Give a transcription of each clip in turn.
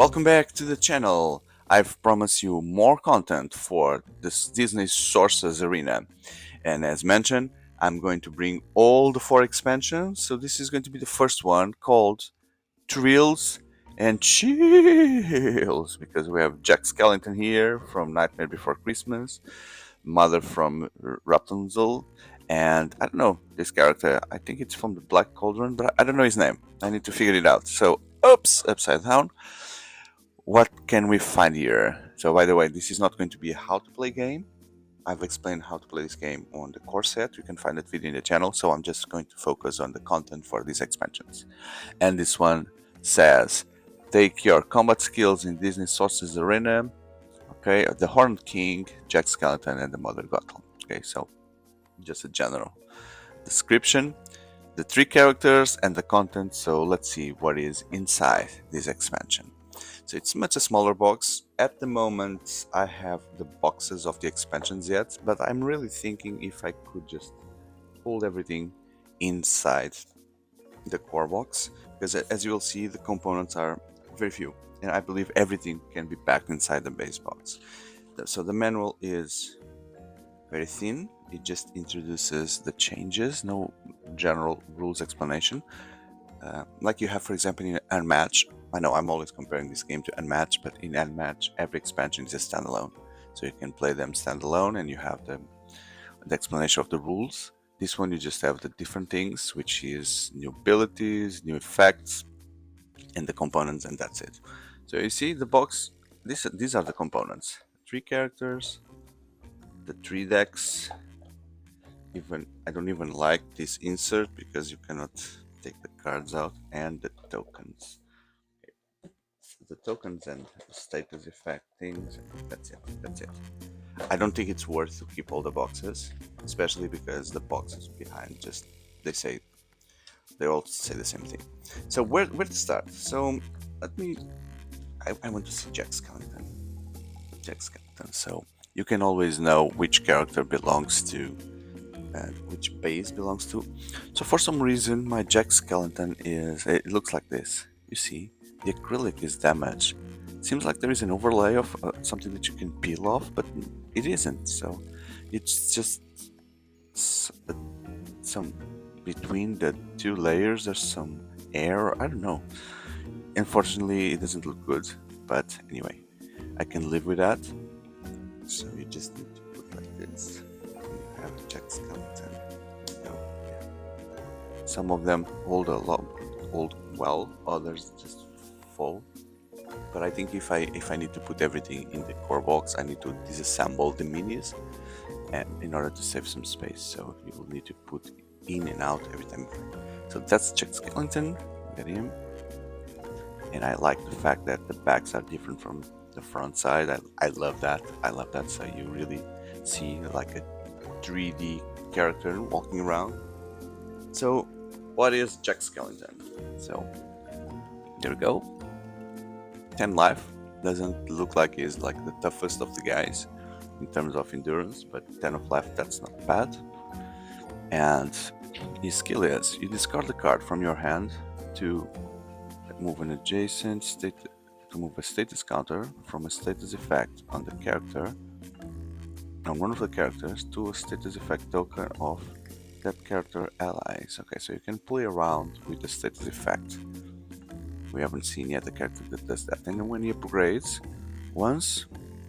Welcome back to the channel. I've promised you more content for this Disney Sorcerer's Arena, and as mentioned, I'm going to bring all the 4 expansions. So this is going to be the first one called Thrills and Chills, because we have Jack Skellington here from Nightmare Before Christmas, Mother from Rapunzel, and I don't know this character. I think it's from the Black Cauldron, but I don't know his name. I need to figure it out. So, oops, upside down. What can we find here? So by the way, this is not going to be a how to play game. I've explained how to play this game on the core set. You can find that video in the channel. So I'm just going to focus on the content for these expansions. And this one says, take your combat skills in Disney Sorcerer's Arena. Okay, the Horned King, Jack Skellington, and the Mother Gothel. Okay, so just a general description, the 3 characters and the content. So let's see what is inside this expansion. So it's much a smaller box. At the moment I have the boxes of the expansions yet, but I'm really thinking if I could just hold everything inside the core box, because as you will see, the components are very few, and I believe everything can be packed inside the base box. So the manual is very thin. It just introduces the changes, no general rules explanation. Like you have, for example, in Unmatch. I know I'm always comparing this game to Unmatch, but in Unmatch, every expansion is a standalone. So you can play them standalone and you have the explanation of the rules. This one, you just have the different things, which is new abilities, new effects, and the components, and that's it. So you see the box, these are the components. 3 characters, the 3 decks. Even I don't even like this insert because you cannot take the cards out, and the tokens. The tokens and status effect things. That's it. That's it. I don't think it's worth to keep all the boxes, especially because the boxes behind they all say the same thing. So where to start? So let me. I want to see Jack Skellington. Jack Skellington. So you can always know which character belongs to and which base belongs to. So for some reason, my Jack Skellington it looks like this. You see, the acrylic is damaged. Seems like there is an overlay of something that you can peel off, but it isn't. So it's just some between the 2 layers. There's some air. I don't know. Unfortunately, it doesn't look good. But anyway, I can live with that. So you just need to put like this. You have a Jack Skellington. Some of them hold well, others just fall. But I think if I need to put everything in the core box, I need to disassemble the minis, and in order to save some space. So you will need to put in and out every time. So that's Jack Skellington. Get him. And I like the fact that the backs are different from the front side. I love that. I love that. So you really see like a 3D character walking around. So what is Jack Skellington? So there we go. 10 life. Doesn't look like he's like the toughest of the guys in terms of endurance, but 10 of life, that's not bad. And his skill is you discard a card from your hand to move an adjacent state, to move a status counter from a status effect on the character, on one of the characters, to a status effect token of that character allies. Okay, so you can play around with the status effect. We haven't seen yet the character that does that. And then when he upgrades, once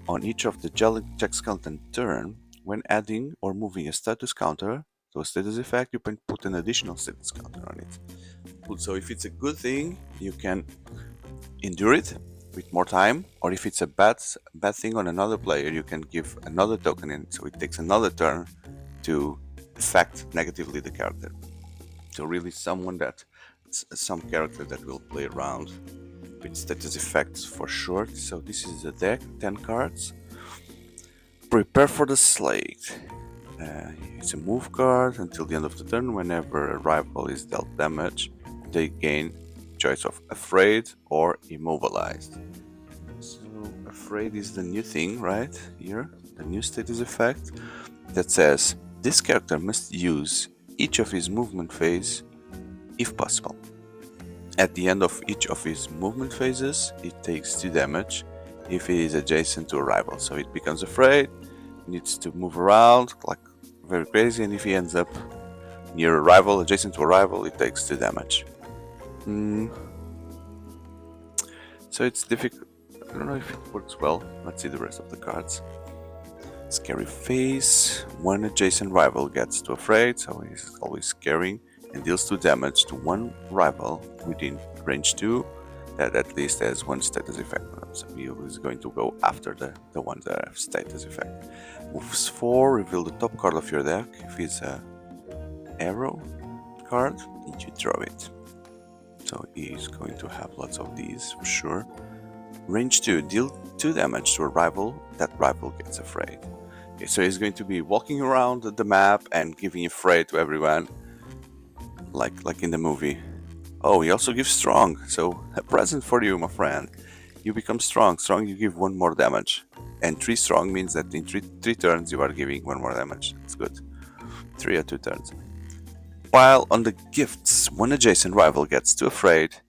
on each of the Jack Skellington turn, when adding or moving a status counter to a status effect, you can put an additional status counter on it. So if it's a good thing, you can endure it with more time, or if it's a bad thing on another player, you can give another token in, so it takes another turn to affect negatively the character. So really some character that will play around with status effects for sure. So this is the deck, 10 cards. Prepare for the Slate. It's a move card. Until the end of the turn, whenever a rival is dealt damage, they gain choice of Afraid or Immobilized. So Afraid is the new thing right here, the new status effect that says this character must use each of his movement phase if possible. At the end of each of his movement phases, it takes 2 damage if he is adjacent to a rival. So it becomes afraid, needs to move around like very crazy, and if he ends up near a rival, adjacent to a rival, it takes 2 damage. So it's difficult. I don't know if it works well. Let's see the rest of the cards. Scary face. One adjacent rival gets too afraid, so he's always scaring, and deals 2 damage to one rival within range 2 that at least has 1 status effect. So he is going to go after the ones that have status effect. Moves 4, reveal the top card of your deck. If it's a arrow card, you throw it. So he's going to have lots of these for sure. Range 2, deal 2 damage to a rival. That rival gets afraid. Okay, so he's going to be walking around the map and giving afraid to everyone, like in the movie. Oh, he also gives strong. So a present for you, my friend. You become strong. Strong, you give 1 more damage. And 3 strong means that in 3 turns you are giving 1 more damage. That's good. 3 or 2 turns. While on the gifts, 1 adjacent rival gets 2 afraid,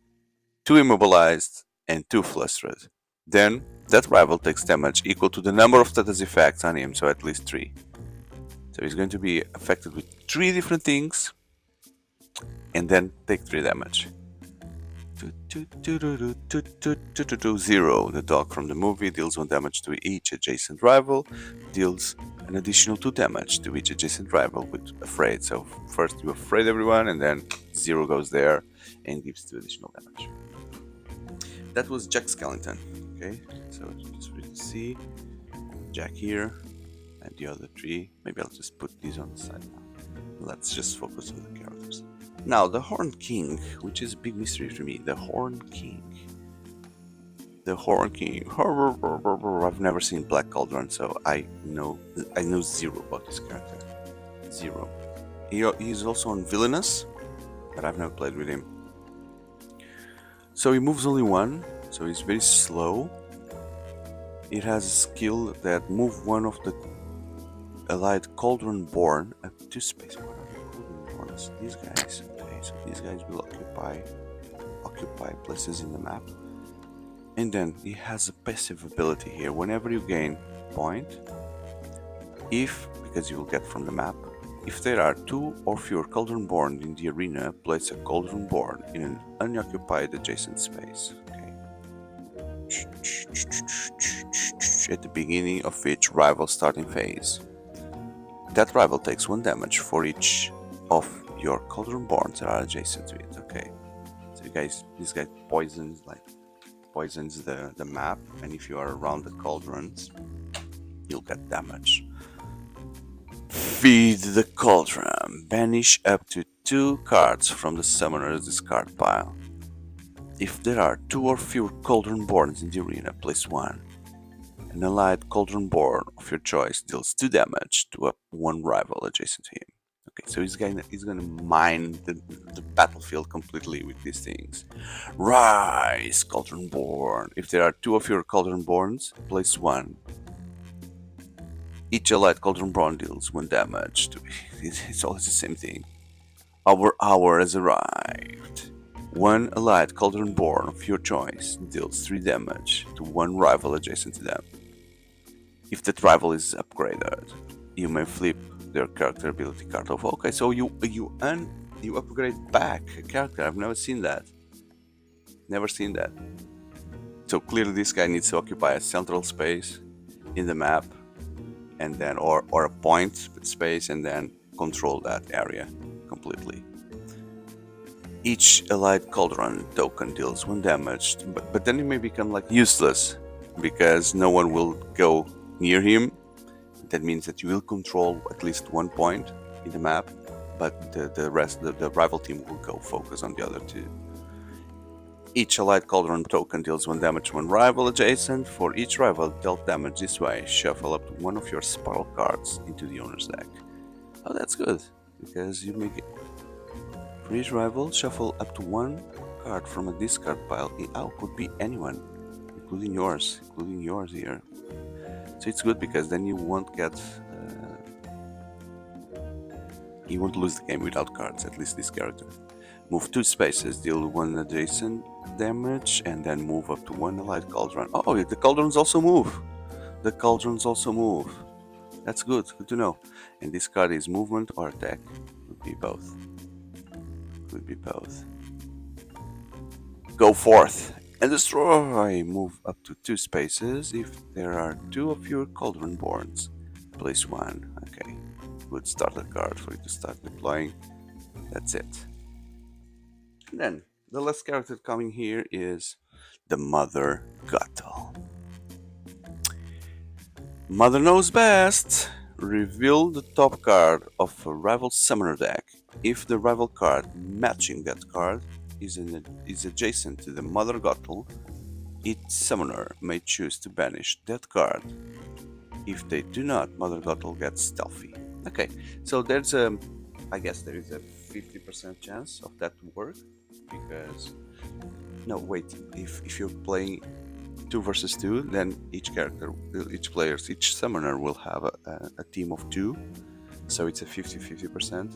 2 immobilized, and 2 flustered. Then that rival takes damage equal to the number of status effects on him, so at least 3. So he's going to be affected with 3 different things, and then take 3 damage. 0. The dog from the movie deals 1 damage to each adjacent rival, deals an additional 2 damage to each adjacent rival with afraid. So first you afraid everyone, and then 0 goes there and gives 2 additional damage. That was Jack Skellington. Okay, so just really see Jack here and the other 3. Maybe I'll just put these on the side now. Let's just focus on the characters. Now, the Horn King, which is a big mystery for me. The Horn King. The Horn King. I've never seen Black Cauldron, so I know 0 about this character. 0. He's also on Villainous, but I've never played with him. So he moves only 1, so he's very slow. It has a skill that move 1 of the allied Cauldron Born up to space. What are the Cauldron Borns? These guys. Okay, so these guys will occupy places in the map. And then he has a passive ability here. Whenever you gain point, because you will get from the map, if there are 2 or fewer Cauldron Born in the arena, place a Cauldron Born in an unoccupied adjacent space. Okay. At the beginning of each rival starting phase. That rival takes 1 damage for each of your Cauldron Borns that are adjacent to it. Okay. So this guy poisons the map, and if you are around the cauldrons, you'll get damage. Feed the Cauldron. Banish up to 2 cards from the summoner's discard pile. If there are 2 or fewer Cauldron Borns in the arena, place 1. An allied Cauldron Born of your choice deals 2 damage to up 1 rival adjacent to him. Okay, so he's gonna mine the battlefield completely with these things. Rise, Cauldron Born. If there are 2 of your Cauldron Borns, place 1. Each allied Cauldron Born deals 1 damage to. It's always the same thing. Our hour has arrived. 1 allied Cauldron Born of your choice deals 3 damage to 1 rival adjacent to them. If that rival is upgraded, you may flip their character ability card off. Okay, so you upgrade back a character. I've never seen that. So clearly this guy needs to occupy a central space in the map, and then or a point space, and then control that area completely. Each allied Cauldron token deals 1 damage, but then it may become like useless because no one will go near him. That means that you will control at least 1 point in the map, but the rest, the rival team will go focus on the other 2. Each allied Cauldron token deals 1 damage to 1 rival adjacent. For each rival dealt damage this way, shuffle up to 1 of your spiral cards into the owner's deck. Oh, that's good, because you make it. For each rival, shuffle up to 1 card from a discard pile. Could be anyone, including yours here. So it's good because then you won't you won't lose the game without cards, at least this character. Move 2 spaces, deal 1 adjacent damage, and then move up to 1 allied cauldron. Oh, the cauldrons also move! The cauldrons also move. That's good to know. And this card is movement or attack. Could be both. Could be both. Go forth and destroy. Move up to 2 spaces if there are 2 of your cauldron boards. Place 1. Okay. Good starter card for you to start deploying. That's it. And then the last character coming here is the Mother Gothel. Mother knows best. Reveal the top card of a rival summoner deck. If the rival card matching that card is adjacent to the Mother Gothel, each summoner may choose to banish that card. If they do not, Mother Gothel gets stealthy. Okay, so there's I guess there is a 50% chance of that to work, because no, wait, if you're playing 2 versus 2, then each summoner will have a team of 2, so it's a 50-50%.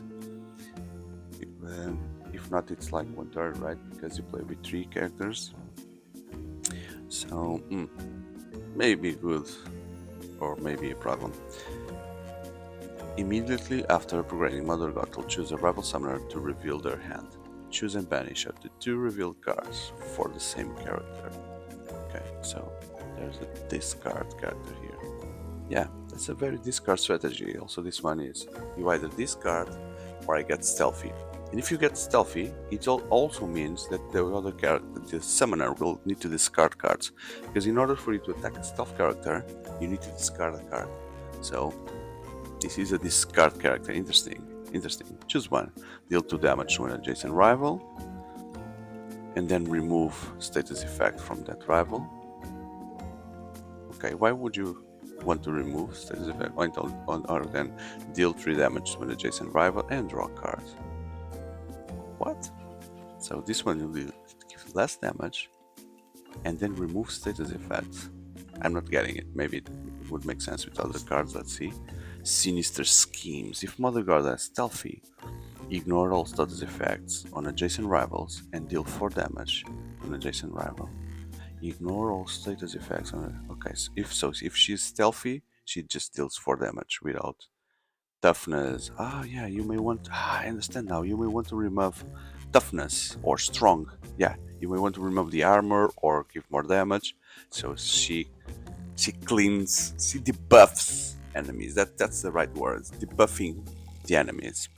If not, it's like 1/3, right? Because you play with 3 characters. So, maybe good, or maybe a problem. Immediately after upgrading Mother Gothel, choose a rival summoner to reveal their hand. Choose and banish up to 2 revealed cards for the same character. Okay, so there's a discard character here. Yeah, that's a very discard strategy. Also, this one is you either discard or I get stealthy. And if you get stealthy, it also means that the other character, the summoner, will need to discard cards. Because in order for you to attack a stealth character, you need to discard a card. So this is a discard character. Interesting. Choose one. Deal 2 damage to an adjacent rival. And then remove status effect from that rival. Okay, why would you want to remove status effect other than deal 3 damage to an adjacent rival and draw cards? What? So this one will give less damage and then remove status effects. I'm not getting it. Maybe it would make sense with other cards. Let's see. Sinister Schemes. If Mother Gothel is stealthy, ignore all status effects on adjacent rivals and deal 4 damage on adjacent rival. Ignore all status effects on it. Okay, so if she's stealthy, she just deals 4 damage without toughness. Yeah, you may want. I understand now. You may want to remove toughness or strong. Yeah, you may want to remove the armor or give more damage. So she cleans, she debuffs enemies. That's the right word. Debuffing the enemies.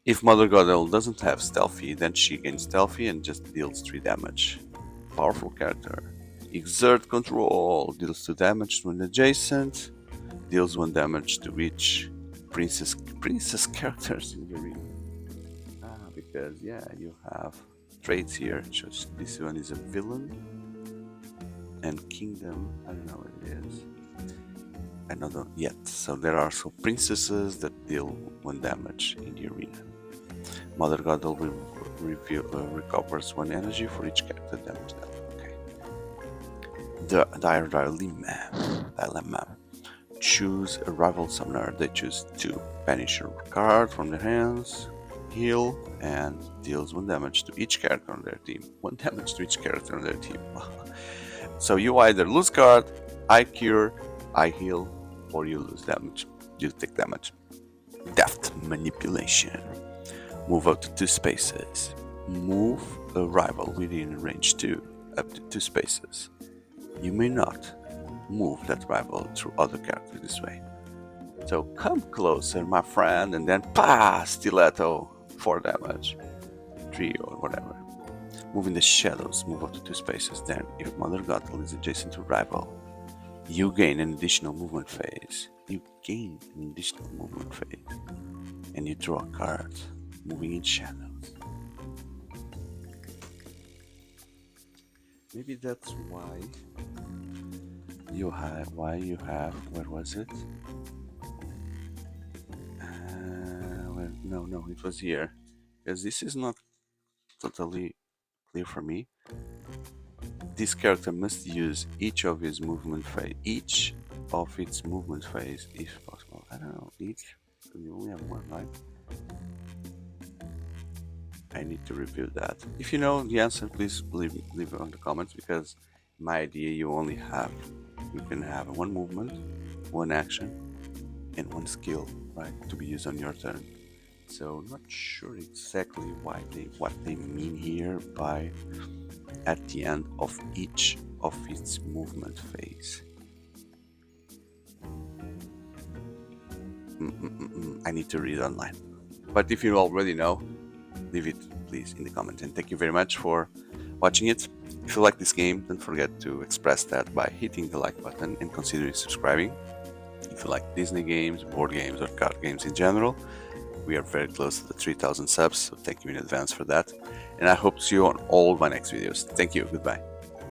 If Mother Gothel doesn't have stealthy, then she gains stealthy and just deals 3 damage. Powerful character. Exert control. Deals 2 damage to an adjacent. Deals 1 damage to each princess characters in the arena. Because yeah, you have traits here. This one is a villain. And kingdom, I don't know what it is. I don't know yet. So there are some princesses that deal 1 damage in the arena. Mother Gothel recovers 1 energy for each character damage dealt. Okay. The dilemma. Choose a rival summoner. They choose 2. Banish a card from their hands, heal, and deals 1 damage to each character on their team. 1 damage to each character on their team. So you either lose card, I cure, I heal, or you lose damage. You take damage. Deft manipulation. Move up to 2 spaces. Move a rival within range 2 up to 2 spaces. You may not move that rival through other characters this way. So come closer, my friend, and then stiletto 4 damage, 3 or whatever. Move in the shadows, move up to 2 spaces. Then, if Mother Gothel is adjacent to rival, you gain an additional movement phase. And you draw a card, moving in shadows. Maybe that's why you have. Where was it? No, it was here. Because this is not totally clear for me. This character must use each of its movement phase if possible. I don't know, each, because you only have 1, right? I need to review that. If you know the answer, please leave it on the comments, because in my idea you can have one movement, one action, and one skill, right, to be used on your turn. So not sure exactly what they mean here by at the end of each of its movement phase. I need to read online. But if you already know, leave it please in the comments. And thank you very much for watching it. If you like this game, don't forget to express that by hitting the like button and consider subscribing. If you like Disney games, board games, or card games in general, we are very close to the 3,000 subs, so thank you in advance for that. And I hope to see you on all my next videos. Thank you. Goodbye.